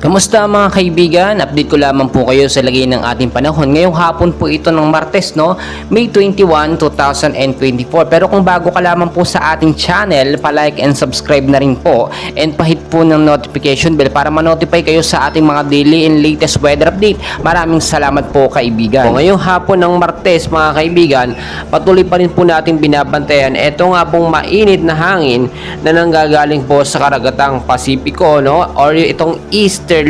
Kamusta mga kaibigan? Update ko lamang po kayo sa lagay ng ating panahon. Ngayong hapon po ito ng Martes, no? May 21, 2024. Pero kung bago ka lamang po sa ating channel, pa-like and subscribe na rin po. And pahit po ng notification bell para ma-notify kayo sa ating mga daily and latest weather update. Maraming salamat po kaibigan. Ngayong hapon ng Martes mga kaibigan, patuloy pa rin po natin binabantayan. Ito nga pong mainit na hangin na nanggagaling po sa karagatang Pasipiko, no? Or itong easterlies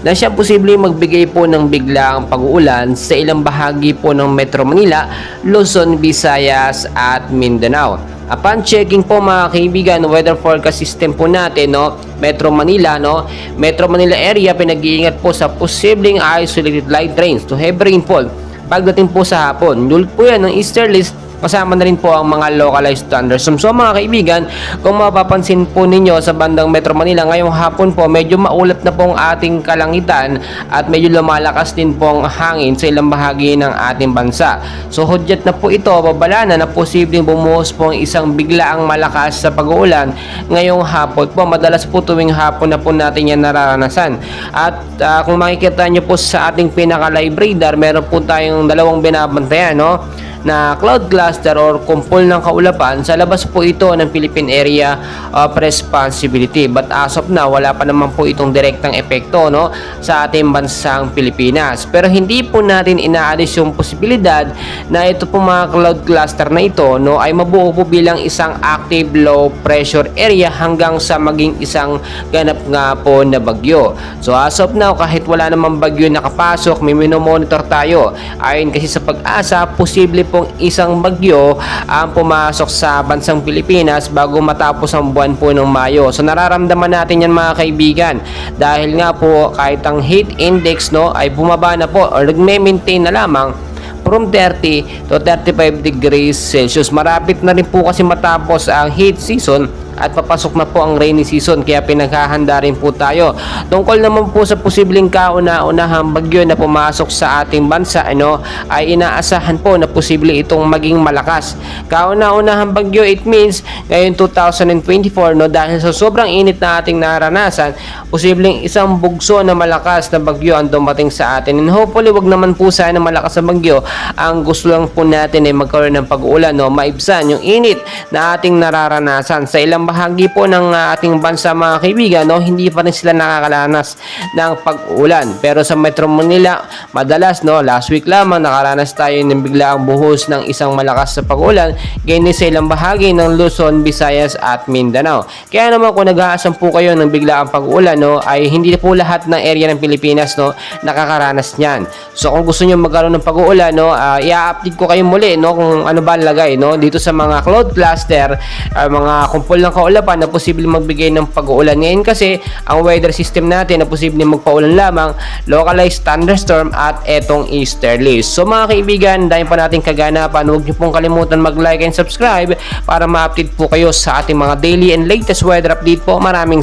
na siya posibleng magbigay po ng biglaang pag-uulan sa ilang bahagi po ng Metro Manila, Luzon, Visayas at Mindanao. Upon checking po mga kaibigan, weather forecast system po natin, no, Metro Manila, no, Metro Manila area, pinag-iingat po sa posibleng isolated light rains to heavy rainfall pagdating po sa hapon. Dulot po yan ng easterlies, kasama na rin po ang mga localized thunderstorms. So mga kaibigan, kung mapapansin po ninyo sa bandang Metro Manila ngayong hapon po, medyo maulat na po ang ating kalangitan at medyo lumalakas din po ang hangin sa ilang bahagi ng ating bansa. So hudyat na po ito, babala na posibleng bumuhos po ang isang biglaang malakas sa pag-uulan ngayong hapon po. Madalas po tuwing hapon na po natin yan nararanasan. At kung makikita nyo po sa ating pinaka-live radar, meron po tayong dalawang binabantayan, no, na cloud cluster or kumpol ng kaulapan. Sa labas po ito ng Philippine Area of Responsibility, but as of now wala pa naman po itong direktang epekto, no, sa ating bansang Pilipinas. Pero hindi po natin inaalis yung posibilidad na ito po mga cloud cluster na ito, no, ay mabuo po bilang isang active low pressure area hanggang sa maging isang ganap nga po na bagyo. So as of now, kahit wala namang bagyo nakapasok, may minomonitor tayo. Ayon kasi sa Pag-asa, posible pong isang bagyo ang pumasok sa bansang Pilipinas bago matapos ang buwan po ng Mayo. So nararamdaman natin yan mga kaibigan, dahil nga po kahit ang heat index, no, ay bumaba na po or nagme-maintain na lamang from 30 to 35 degrees Celsius. Marapit na rin po kasi matapos ang heat season at papasok na po ang rainy season, kaya pinaghahanda rin po tayo. Tungkol naman po sa posibleng kauna-unahang bagyo na pumasok sa ating bansa, ano, ay inaasahan po na posible itong maging malakas. Kauna-unahang bagyo, it means ngayon 2024, no, dahil sa sobrang init na ating naranasan, posibleng isang bugso na malakas na bagyo ang dumating sa atin. And hopefully wag naman po sana malakas na bagyo. Ang gusto lang po natin ay magkaroon ng pag-uulan, no, maibsan yung init na ating nararanasan. Sa ilang bahagi po ng ating bansa mga kaibigan, no, hindi pa rin sila nakakaranas ng pag-ulan. Pero sa Metro Manila, madalas, no, last week lamang nakaranas tayo ng biglaang buhos ng isang malakas sa pag-ulan, ganyan sa ilang bahagi ng Luzon, Visayas at Mindanao. Kaya naman kung nag-aasam po kayo ng biglaang pag-ulan, no, ay hindi po lahat ng area ng Pilipinas, no, nakakaranas niyan. So kung gusto niyo magkaroon ng pag-uulan, no, i-update ko kayo muli, no, kung ano ba lagay, no, dito sa mga cloud cluster, mga kumpol ng kaulapan na posibleng magbigay ng pag-uulan. Ngayon kasi ang weather system natin na posibleng magpaulan lamang, localized thunderstorm at etong easterlies. So mga kaibigan, dahil pa natin kaganapan, huwag niyo pong kalimutan mag-like and subscribe para ma-update po kayo sa ating mga daily and latest weather update po. Maraming